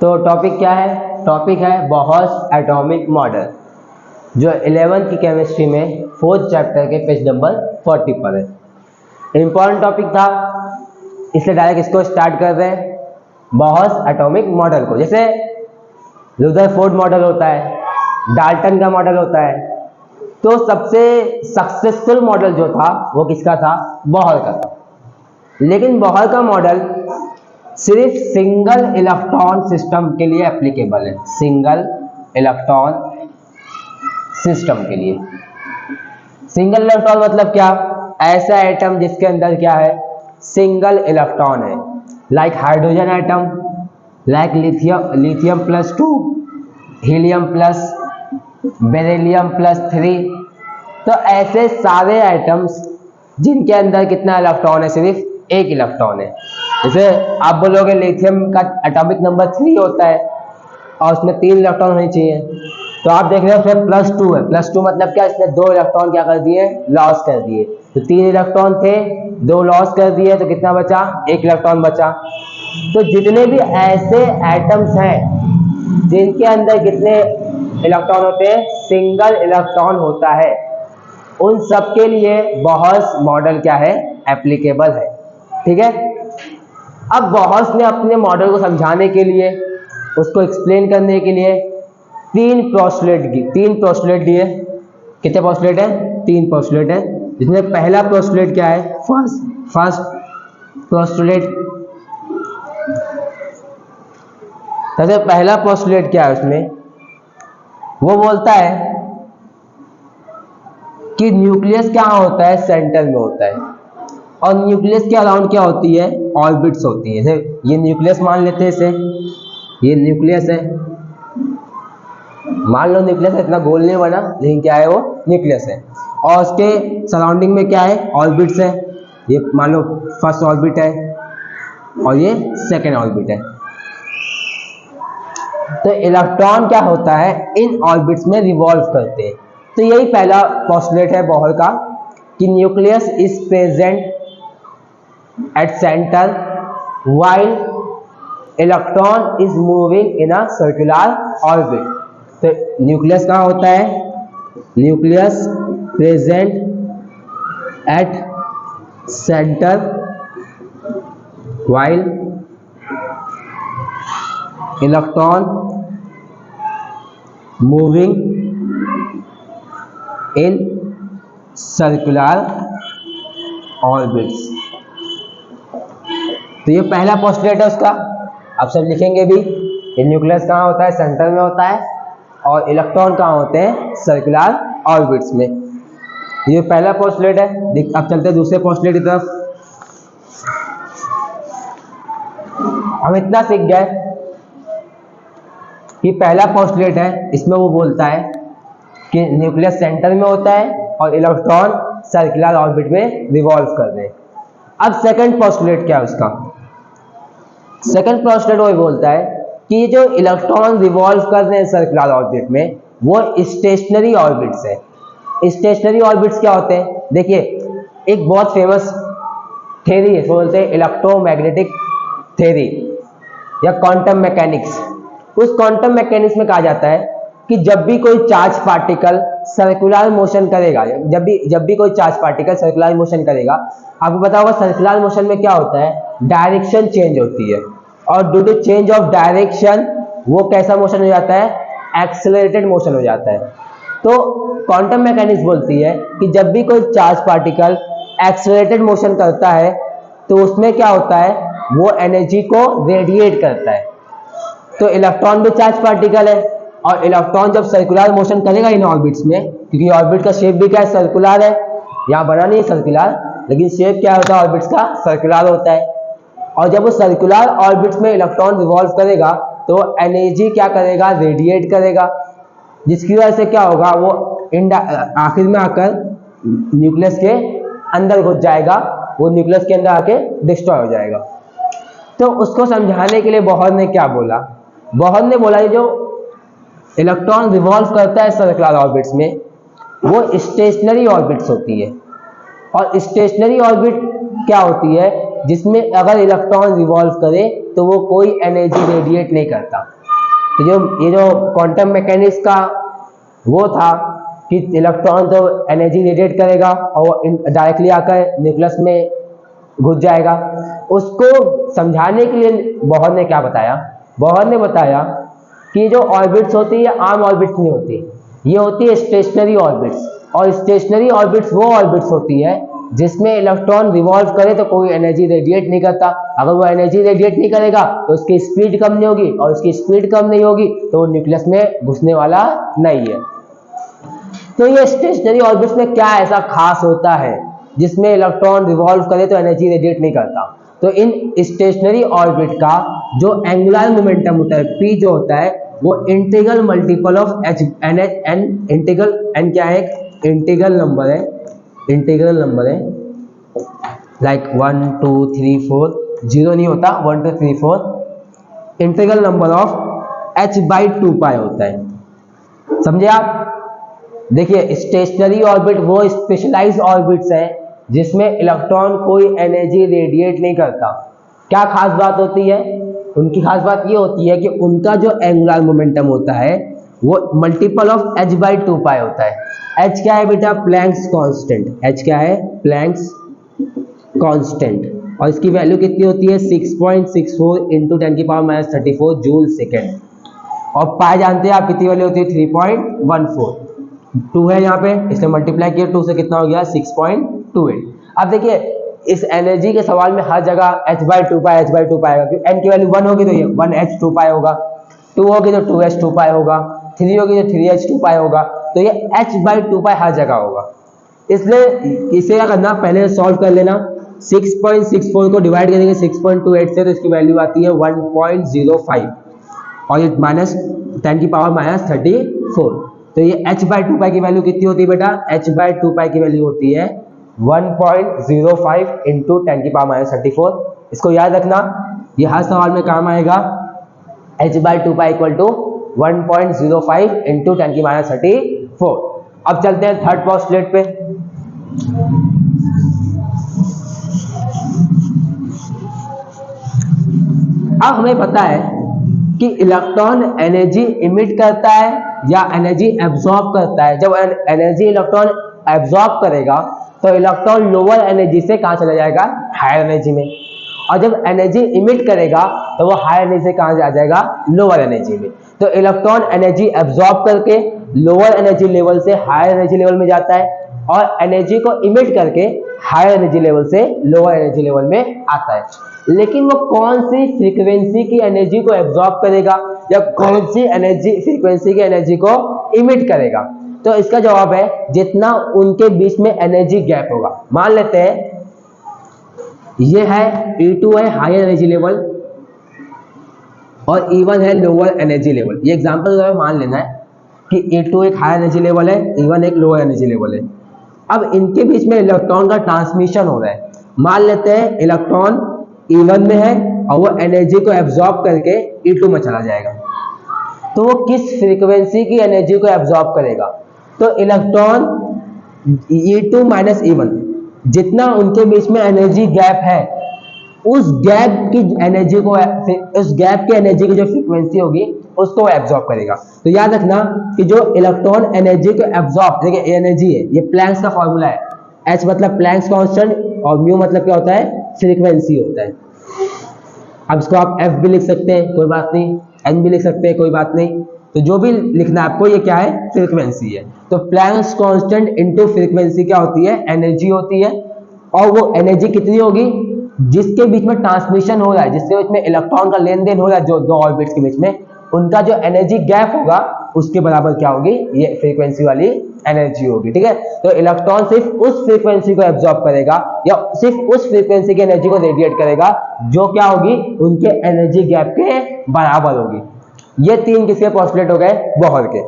तो टॉपिक क्या है? टॉपिक है बोहर्स एटॉमिक मॉडल, जो 11th की केमिस्ट्री में 4th चैप्टर के पेज नंबर 40 पर है। इम्पॉर्टेंट टॉपिक था, इसलिए डायरेक्ट इसको स्टार्ट कर रहे हैं, बोहर्स एटॉमिक मॉडल को। जैसे रुदरफोर्ड मॉडल होता है, डाल्टन का मॉडल होता है, तो सबसे सक्सेसफुल मॉडल जो था वो किसका था? बोहर का था। लेकिन बोहर का मॉडल सिर्फ सिंगल इलेक्ट्रॉन सिस्टम के लिए एप्लीकेबल है, सिंगल इलेक्ट्रॉन सिस्टम के लिए। सिंगल इलेक्ट्रॉन मतलब क्या? ऐसा एटम जिसके अंदर क्या है? सिंगल इलेक्ट्रॉन है, like hydrogen atom, like lithium +2, helium plus, beryllium +3। तो ऐसे सारे एटम्स जिनके अंदर कितना इलेक्ट्रॉन है? सिर्फ एक इलेक्ट्रॉन है। जैसे आप बोलोगे लिथियम का एटॉमिक नंबर 3 होता है और उसमें 3 इलेक्ट्रॉन होने चाहिए, तो आप देख रहे हो उसमें +2 है। +2 मतलब क्या? इसने 2 इलेक्ट्रॉन क्या कर दिए? लॉस कर दिए। तो 3 इलेक्ट्रॉन थे, 2 लॉस कर दिए, तो कितना बचा? 1 इलेक्ट्रॉन बचा। तो जितने भी ऐसे एटम्स हैं जिनके अंदर कितने इलेक्ट्रॉन होते हैं? सिंगल इलेक्ट्रॉन होता है, उन सब के लिए बोहर्स मॉडल क्या है? एप्लीकेबल है। ठीक है। अब बोहर्स ने अपने मॉडल को समझाने के लिए, उसको एक्सप्लेन करने के लिए 3 पोस्टुलेट दिए। कितने पोस्टुलेट है? 3 पोस्टुलेट है, जिसमें पहला पोस्टुलेट क्या है? First postulate. सबसे पहला पोस्टुलेट क्या है उसमें? वो बोलता है कि न्यूक्लियस कहाँ होता है? सेंटर में होता है, और न्यूक्लियस के अराउंड क्या होती है? ऑर्बिट्स होती है। ये न्यूक्लियस मान लेते हैं, इसे ये न्यूक्लियस है, मान लो न्यूक्लियस है, इतना गोल नहीं बना, लेकिन क्या है? वो न्यूक्लियस है। और उसके सराउंडिंग में क्या है? ऑर्बिट्स है। ये मान लो फर्स्ट ऑर्बिट है और ये सेकेंड ऑर्बिट है। तो इलेक्ट्रॉन क्या होता है? इन ऑर्बिट्स में रिवॉल्व करते हैं। तो यही पहला पोस्टुलेट है बोहर का, कि nucleus is present at centre while electron is moving in a circular orbit। तो न्यूक्लियस कहाँ होता है? Nucleus present at centre while electron moving in circular orbits। तो ये पहला पोस्टुलेट है उसका। अब सब लिखेंगे भी, ये न्यूक्लियस कहाँ होता है? सेंटर में होता है, और इलेक्ट्रॉन कहाँ होते हैं? सर्कुलर ऑर्बिट्स में। ये पहला पोस्टुलेट है। अब चलते हैं दूसरे पोस्टुलेट की तरफ। हम इतना सीख गए कि पहला पोस्टुलेट है, इसमें वो बोलता है कि न्यूक्लियस सेंटर में होता है और इलेक्ट्रॉन सर्कुलर ऑर्बिट में रिवॉल्व कर रहे हैं। अब सेकंड पोस्टुलेट क्या है उसका? सेकंड पोस्टुलेट वो बोलता है कि जो इलेक्ट्रॉन रिवॉल्व कर रहे हैं सर्कुलर ऑर्बिट में, वो स्टेशनरी ऑर्बिट्स है। स्टेशनरी ऑर्बिट्स क्या होते हैं? देखिए, एक बहुत फेमस थ्योरी है, बोलते हैं इलेक्ट्रोमैग्नेटिक थ्योरी या क्वांटम मैकेनिक्स। उस क्वांटम मैकेनिक्स में कहा जाता है कि जब भी कोई चार्ज पार्टिकल सर्कुलर मोशन करेगा, जब भी कोई चार्ज पार्टिकल सर्कुलर मोशन करेगा, आपको पता होगा सर्कुलर मोशन में क्या होता है? डायरेक्शन चेंज होती है, और due to change of direction वो कैसा मोशन हो जाता है? एक्सेलरेटेड मोशन हो जाता है। तो क्वांटम मैकेनिक्स बोलती है कि जब भी कोई चार्ज पार्टिकल एक्सेलरेटेड मोशन करता है, तो उसमें क्या होता है? वो एनर्जी को रेडिएट करता है। तो इलेक्ट्रॉन भी चार्ज पार्टिकल है, और इलेक्ट्रॉन जब सर्कुलर मोशन करेगा इन ऑर्बिट्स में, क्योंकि ऑर्बिट का शेप भी क्या है? सर्कुलर है। यहाँ बना नहीं है सर्कुलर, लेकिन शेप क्या होता है ऑर्बिट्स का? सर्कुलर होता है। और जब वो सर्कुलर ऑर्बिट्स में इलेक्ट्रॉन रिवॉल्व करेगा, तो एनर्जी क्या करेगा? रेडिएट करेगा, जिसकी वजह से क्या होगा? वो आखिर में आकर न्यूक्लियस के अंदर घुस जाएगा, वो न्यूक्लियस के अंदर आके डिस्ट्रॉय हो जाएगा। तो उसको समझाने के लिए बोहर ने क्या बोला? बोहर ने बोला जो इलेक्ट्रॉन रिवॉल्व करता है सर्कुलर ऑर्बिट्स में, वो स्टेशनरी ऑर्बिट्स होती है। और स्टेशनरी ऑर्बिट क्या होती है? जिसमें अगर इलेक्ट्रॉन रिवॉल्व करे तो वो कोई एनर्जी रेडिएट नहीं करता। तो ये जो क्वांटम मैकेनिक्स का वो था कि इलेक्ट्रॉन तो एनर्जी रेडिएट करेगा और डायरेक्टली आकर न्यूक्लियस में घुस जाएगा। उसको समझाने के लिए बोहर ने क्या बताया, बोहर ने बताया कि जो ऑर्बिट्स होती है ये आम ऑर्बिट्स नहीं होती, ये होती है स्टेशनरी ऑर्बिट्स। और स्टेशनरी ऑर्बिट्स वो ऑर्बिट्स होती है जिसमें इलेक्ट्रॉन रिवॉल्व करे तो कोई एनर्जी रेडिएट नहीं करता। अगर वो एनर्जी रेडिएट नहीं करेगा तो उसकी स्पीड कम नहीं होगी, और उसकी स्पीड कम नहीं होगी तो वो न्यूक्लियस में घुसने वाला नहीं है। तो ये स्टेशनरी ऑर्बिट्स में क्या ऐसा खास होता है जिसमें इलेक्ट्रॉन रिवॉल्व करे तो एनर्जी रेडिएट नहीं करता? तो इन स्टेशनरी ऑर्बिट का जो एंगुलर मोमेंटम होता है p जो होता है वो integral multiple of h n integral n क्या है, इंटीग्रल नंबर है, इंटीग्रल नंबर है लाइक 1 2 3 4, जीरो नहीं होता, 1 2 3 4, इंटीग्रल नंबर ऑफ h/2π होता है। समझे आप? देखिए स्टेशनरी ऑर्बिट वो स्पेशलाइज ऑर्बिट्स हैं जिसमें इलेक्ट्रॉन कोई एनर्जी रेडिएट नहीं करता। क्या खास बात होती है उनकी? खास बात ये होती है कि उनका जो एंगुलर मोमेंटम होता है वो मल्टीपल ऑफ h/2π होता है। h क्या है बेटा? Planck's constant. h क्या है? Planck's constant. और इसकी वैल्यू कितनी होती है? 6.64 इंटू 10⁻34 जूल सेकेंड। और पाई जानते हैं आप कितनी वैल्यू होती है? 3.14। 2 है यहाँ पे इसलिए मल्टीप्लाई किया 2 से, कितना हो गया? 6.28। अब देखिए इस एनर्जी के सवाल में हर जगह h/2π आएगा, क्योंकि n की वैल्यू 1 होगी तो ये 1h2π होगा, 2 होगी तो 2h2π होगा, 3 होगी तो 3h2π होगा, तो ये h/2π हर जगह होगा। इसलिए इसे क्या करना, पहले सॉल्व कर लेना। 6.64 को डिवाइड करेंगे 6.28 से तो इसकी वैल्यू आती है 1.05 और ये -10⁻34। तो ये h/2π की वैल्यू कितनी होती है बेटा? h/2π की वैल्यू होती है 1.05 इंटू 10⁻34। इसको याद रखना, ये हर सवाल में काम आएगा। h/2π equal to 1.05 into 10⁻34। अब चलते हैं थर्ड पोस्टुलेट पे। अब हमें पता है कि इलेक्ट्रॉन एनर्जी इमिट करता है या एनर्जी एब्जॉर्ब करता है। जब एनर्जी इलेक्ट्रॉन एब्जॉर्ब करेगा तो इलेक्ट्रॉन लोअर एनर्जी से कहाँ चला जाएगा? हायर एनर्जी में। और जब एनर्जी इमिट करेगा तो वो हायर एनर्जी से कहाँ आ जाएगा? लोअर एनर्जी में। तो इलेक्ट्रॉन एनर्जी एब्जॉर्ब करके लोअर एनर्जी लेवल से हायर एनर्जी लेवल में जाता है और एनर्जी को इमिट करके हायर एनर्जी लेवल से लोअर एनर्जी लेवल में आता है। लेकिन वो कौन सी फ्रीक्वेंसी की एनर्जी को एब्जॉर्ब करेगा या कौन सी एनर्जी फ्रीक्वेंसी की एनर्जी को इमिट करेगा? तो इसका जवाब है जितना उनके बीच में एनर्जी गैप होगा। मान लेते हैं ये है E2 है हायर एनर्जी लेवल और E1 है लोअर एनर्जी लेवल। ये एग्जांपल मान लेना है कि E2 एक हायर एनर्जी लेवल है, E1 एक लोअर एनर्जी लेवल है। अब इनके बीच में इलेक्ट्रॉन का ट्रांसमिशन हो रहा है। मान लेते हैं इलेक्ट्रॉन E1 में है और वो एनर्जी को एब्जॉर्ब करके E2 में चला जाएगा। तो वो किस फ्रीक्वेंसी की एनर्जी को एब्जॉर्ब करेगा? तो इलेक्ट्रॉन E2 माइनस E1 जितना उनके बीच में एनर्जी गैप है उस गैप की एनर्जी को, उस गैप की एनर्जी की जो फ्रीक्वेंसी होगी उसको एब्जॉर्ब करेगा। तो याद रखना कि जो इलेक्ट्रॉन एनर्जी को एब्जॉर्ब, देखिए एनर्जी है, ये प्लैंक्स का फॉर्मूला है। H मतलब प्लैंक्स कांस्टेंट और म्यू मतलब क्या होता है? फ्रीक्वेंसी होता है। अब इसको आप F भी लिख सकते हैं, कोई बात नहीं, N भी लिख सकते हैं, कोई बात नहीं। तो जो भी लिखना है आपको, ये क्या है? फ्रीक्वेंसी है। तो प्लैंक्स कांस्टेंट इनटू फ्रीक्वेंसी क्या होती है? एनर्जी होती है। और वो एनर्जी कितनी होगी? जिसके बीच में ट्रांसमिशन हो रहा है, जिसके बीच में इलेक्ट्रॉन का लेन देन हो रहा है, जो दो ऑर्बिट्स के बीच में, उनका जो एनर्जी गैप होगा उसके बराबर क्या होगी? ये फ्रीक्वेंसी वाली एनर्जी होगी। ठीक है, तो इलेक्ट्रॉन सिर्फ उस फ्रीक्वेंसी को एब्जॉर्ब करेगा या सिर्फ उस फ्रीक्वेंसी की एनर्जी को रेडिएट करेगा जो क्या होगी? उनके एनर्जी गैप के बराबर होगी। ये तीन किसके पोस्टुलेट हो गए? बोहर के।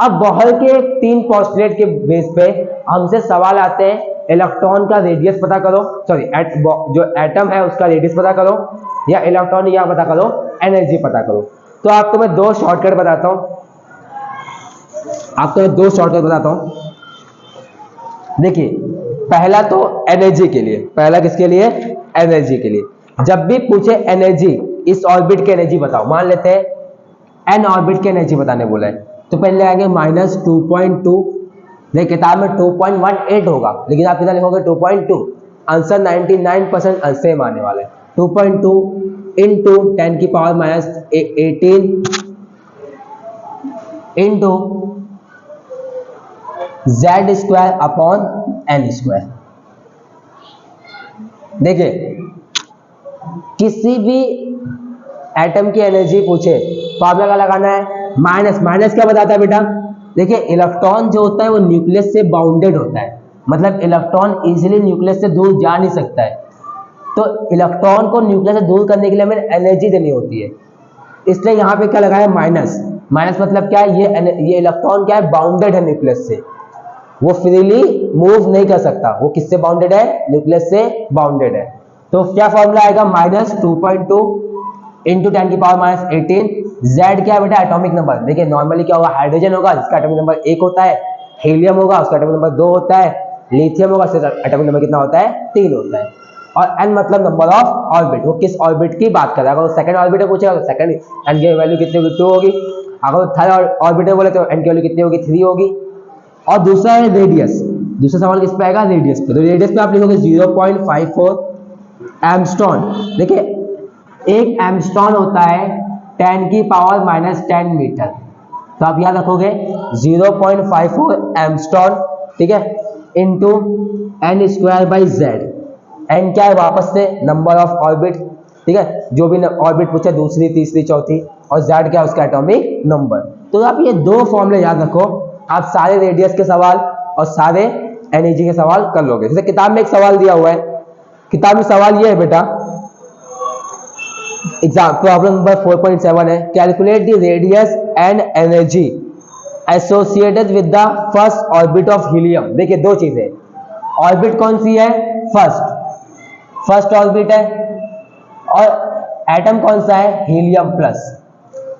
अब बोहर के तीन पोस्टुलेट के बेस पे हमसे सवाल आते हैं, इलेक्ट्रॉन का रेडियस पता करो, सॉरी जो एटम है उसका रेडियस पता करो, या इलेक्ट्रॉन या पता करो एनर्जी पता करो। तो आपको मैं दो शॉर्टकट बताता हूं, देखिए पहला तो एनर्जी के लिए, पहला किसके लिए, एनर्जी के लिए। जब भी पूछे एनर्जी, इस ऑर्बिट की एनर्जी बताओ, मान लेते हैं एन ऑर्बिट की एनर्जी बताने बोला है, तो पहले आएंगे -2.2, देखिए किताब में 2.18 होगा, लेकिन आप कितना लिखोगे 2.2, आंसर 99% सेम आने वाला है। 2.2 इंटू 10 की power -18 into z² upon n²। देखिए किसी भी एटम की एनर्जी पूछे फॉर्मूला क्या लगाना है, माइनस। माइनस क्या बताता है बेटा, देखिए इलेक्ट्रॉन जो होता है वो न्यूक्लियस से बाउंडेड होता है, मतलब इलेक्ट्रॉन इजीली न्यूक्लियस से दूर जा नहीं सकता है, तो इलेक्ट्रॉन को न्यूक्लियस से दूर करने के लिए हमें एनर्जी देनी होती है, इसलिए यहाँ पे क्या लगाया माइनस। माइनस मतलब क्या है, ये इलेक्ट्रॉन क्या है, बाउंडेड है न्यूक्लियस से, वो फ्रीली मूव नहीं कर सकता, वो किससे बाउंडेड है, न्यूक्लियस से बाउंडेड है। तो क्या फॉर्मूला आएगा, -2.2 इंटू 10 की पावर -18, Z क्या है बेटा, एटॉमिक नंबर। देखिए नॉर्मली क्या होगा, हाइड्रोजन होगा जिसका एटॉमिक नंबर 1 होता है, हीलियम होगा उसका एटॉमिक नंबर 2 होता है, लिथियम होगा उसका एटॉमिक नंबर कितना होता है, 3 होता है, और n मतलब नंबर ऑफ ऑर्बिट, वो किस ऑर्बिट की बात कर रहा है। अगर सेकंड ऑर्बिट में पूछेगा तो सेकंड n की वैल्यू कितनी होगी, 2 होगी। अगर थर्ड ऑर्बिट में बोले तो n की वैल्यू कितनी होगी, 3 होगी। और दूसरा है रेडियस, दूसरा सवाल किस पे आएगा, रेडियस पे। तो रेडियस पे आप लिखोगे 0.54 एमस्टोन। देखिए एक एमस्टोन होता है 10 की पावर -10 मीटर, तो आप याद रखोगे 0.54 एमस्टोन, ठीक है, इंटू n²/z। n क्या है, वापस से नंबर ऑफ ऑर्बिट, ठीक है, जो भी ऑर्बिट पूछे दूसरी तीसरी चौथी, और z क्या है उसका एटॉमिक नंबर। तो आप ये दो फॉर्मूले याद रखो, आप सारे रेडियस के सवाल और सारे एनर्जी के सवाल कर लोगे। जैसे किताब में एक सवाल दिया हुआ है, किताब में सवाल ये है बेटा, एग्जाम प्रॉब्लम नंबर 4.7 है, calculate the radius and energy associated with the first orbit of helium. देखिए दो चीजें, ऑर्बिट कौन सी है, फर्स्ट ऑर्बिट है, और एटम कौन सा है, हीलियम प्लस।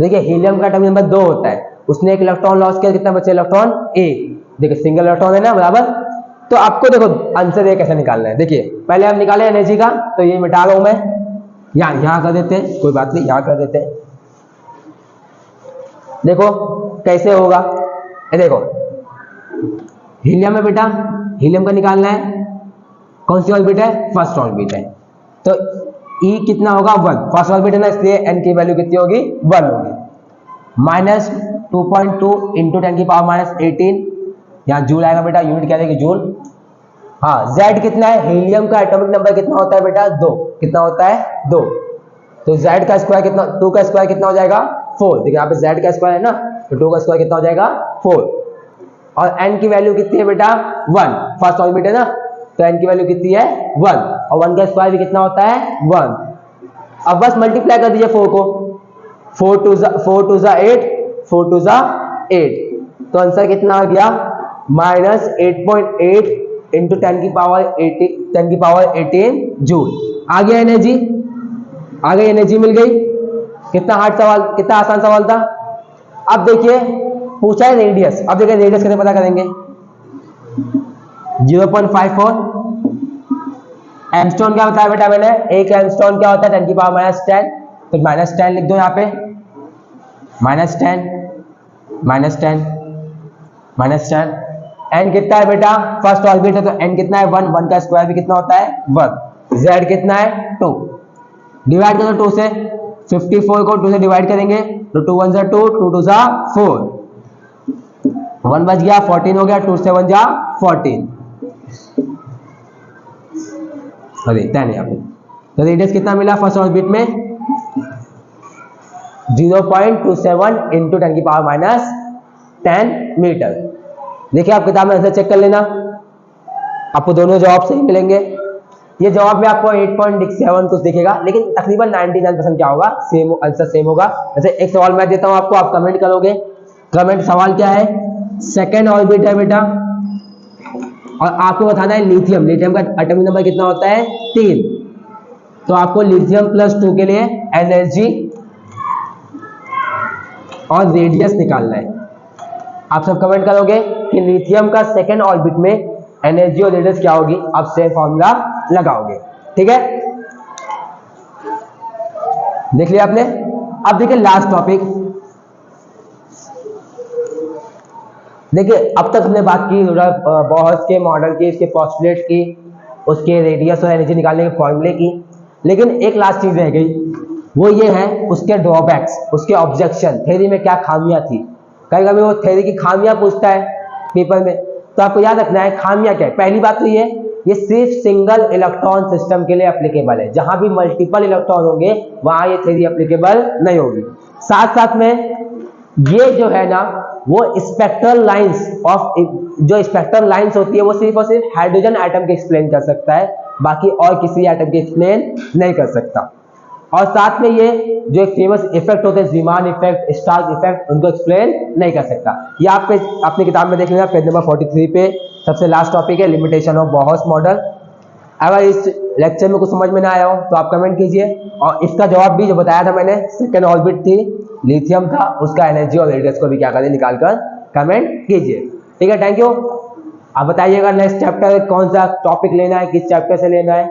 देखिए हीलियम का एटॉमिक नंबर 2 होता है, उसने एक इलेक्ट्रॉन लॉस किया, कितना बचे इलेक्ट्रॉन, एक। देखिए सिंगल इलेक्ट्रॉन है ना, बराबर। तो आपको देखो आंसर ये कैसे निकालना है, देखिए पहले हम निकाले एनर्जी का, तो ये मिटा रहा हूं मैं, यहां कर देते हैं, कोई बात नहीं, यहां कर देते हैं। देखो कैसे होगा, ये देखो हीलियम है बेटा, हीलियम का निकालना है, कौन सी ऑर्बिट है, फर्स्ट ऑर्बिट है, तो E कितना होगा, 1, फर्स्ट ऑर्बिट है ना, इसलिए n की वैल्यू कितनी होगी, 1 होगी। -2.2 इंटू 10 की पावर -18, यहाँ जूल आएगा बेटा, यूनिट क्या देगी, जूल। हाँ Z कितना है, हीलियम का एटॉमिक नंबर कितना होता है बेटा, 2, कितना होता है, 2, तो Z का स्क्वायर कितना, 2 का स्क्वायर कितना हो जाएगा, 4। देखिए यहाँ पे Z का स्क्वायर है ना, तो 2 का स्क्वायर कितना हो जाएगा, 4, और n की वैल्यू कितनी है बेटा, 1, फर्स्ट ऑर्बिट है ना, तो n की वैल्यू कितनी है, 1, और 1 का स्क्वायर भी कितना होता है, 1। अब बस मल्टीप्लाई कर दीजिए 4 को, 4 2 जा 8, 4 2 जा 8, तो आंसर कितना आ गया, -8.8 इंटू 10 की पावर 18 जूल। आ गया एनर्जी, आ गई एनर्जी, मिल गई। कितना हार्ड सवाल, कितना आसान सवाल था। अब देखिए पूछा है रेडियस, अब देखिए रेडियस कैसे पता करेंगे, 0.54 एमस्टोन क्या बताया बेटा मैंने, एक एमस्टोन क्या होता है, 10 की पावर -10, तो -10 लिख दो यहाँ पे, -10 -10 n कितना है बेटा, फर्स्ट ऑर्बिट है तो n कितना है, 1, 1 का स्क्वायर भी कितना होता है, 1, z कितना है, 2, डिवाइड कर दो 2 से, 54 को 2 से डिवाइड करेंगे तो 2 1 जा 2, 2 2 जा 4, 1 बच गया, 14 हो गया, 2 से 1 जा 14, अरे 10 यहाँ पे। तो रेडियस कितना मिला फर्स्ट ऑर्बिट में, 0.27 इंटू 10 की पावर -10 मीटर। देखिए आप किताब में आंसर चेक कर लेना, आपको दोनों जवाब सही मिलेंगे। ये जवाब में आपको 8.7 कुछ दिखेगा, लेकिन तकरीबन 99% क्या होगा, सेम आंसर सेम होगा। जैसे एक सवाल मैं देता हूं आपको, आप कमेंट करोगे, कमेंट सवाल क्या है, सेकेंड ऑर्बिट है बेटा, और आपको बताना है लिथियम, लिथियम का एटॉमिक नंबर कितना होता है, 3, तो आपको लिथियम +2 के लिए एनर्जी और रेडियस निकालना है। आप सब कमेंट करोगे कि लिथियम का सेकेंड ऑर्बिट में एनर्जी और रेडियस क्या होगी, अब सेम फॉर्मूला लगाओगे। ठीक है, देख लिया आपने। अब देखिए लास्ट टॉपिक, देखिए अब तक हमने बात की बॉहर्स के मॉडल की, इसके पोस्टुलेट की, उसके रेडियस और एनर्जी निकालने के फॉर्मूले की, लेकिन एक लास्ट चीज रह गई, वो ये है उसके ड्रॉबैक्स, उसके ऑब्जेक्शन, थ्योरी में क्या खामियां थी। कभी कभी वो थ्योरी की खामियां पूछता है पेपर में, तो आपको याद रखना है खामियां क्या है। पहली बात तो ये सिर्फ सिंगल इलेक्ट्रॉन सिस्टम के लिए एप्लीकेबल है, जहां भी मल्टीपल इलेक्ट्रॉन होंगे वहां ये थ्योरी एप्लीकेबल नहीं होगी। साथ साथ में ये जो है ना, वो स्पेक्ट्रल लाइंस ऑफ, जो स्पेक्ट्रल लाइंस होती है वो सिर्फ और सिर्फ हाइड्रोजन एटम के एक्सप्लेन कर सकता है, बाकी और किसी एटम के एक्सप्लेन नहीं कर सकता। और साथ में ये जो एक फेमस इफेक्ट होते हैं, ज़ीमान इफेक्ट, स्टार्क इफेक्ट, उनको एक्सप्लेन नहीं कर सकता। ये आप पे अपनी किताब में देख लेना, पेज नंबर 43 पे सबसे लास्ट टॉपिक है लिमिटेशन ऑफ बॉहर्स मॉडल। अगर इस लेक्चर में कुछ समझ में ना आया हो तो आप कमेंट कीजिए, और इसका जवाब भी जो बताया था मैंने, सेकंड ऑर्बिट थी, लिथियम था, उसका एनर्जी और रेडियस को भी क्या करें निकाल कर कमेंट कीजिए। ठीक है, थैंक यू। आप बताइएगा नेक्स्ट चैप्टर कौन सा टॉपिक लेना है, किस चैप्टर से लेना है।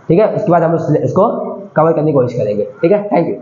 ठीक है, उसके बाद हम इसको कवर करने की कोशिश करेंगे। ठीक है, थैंक यू।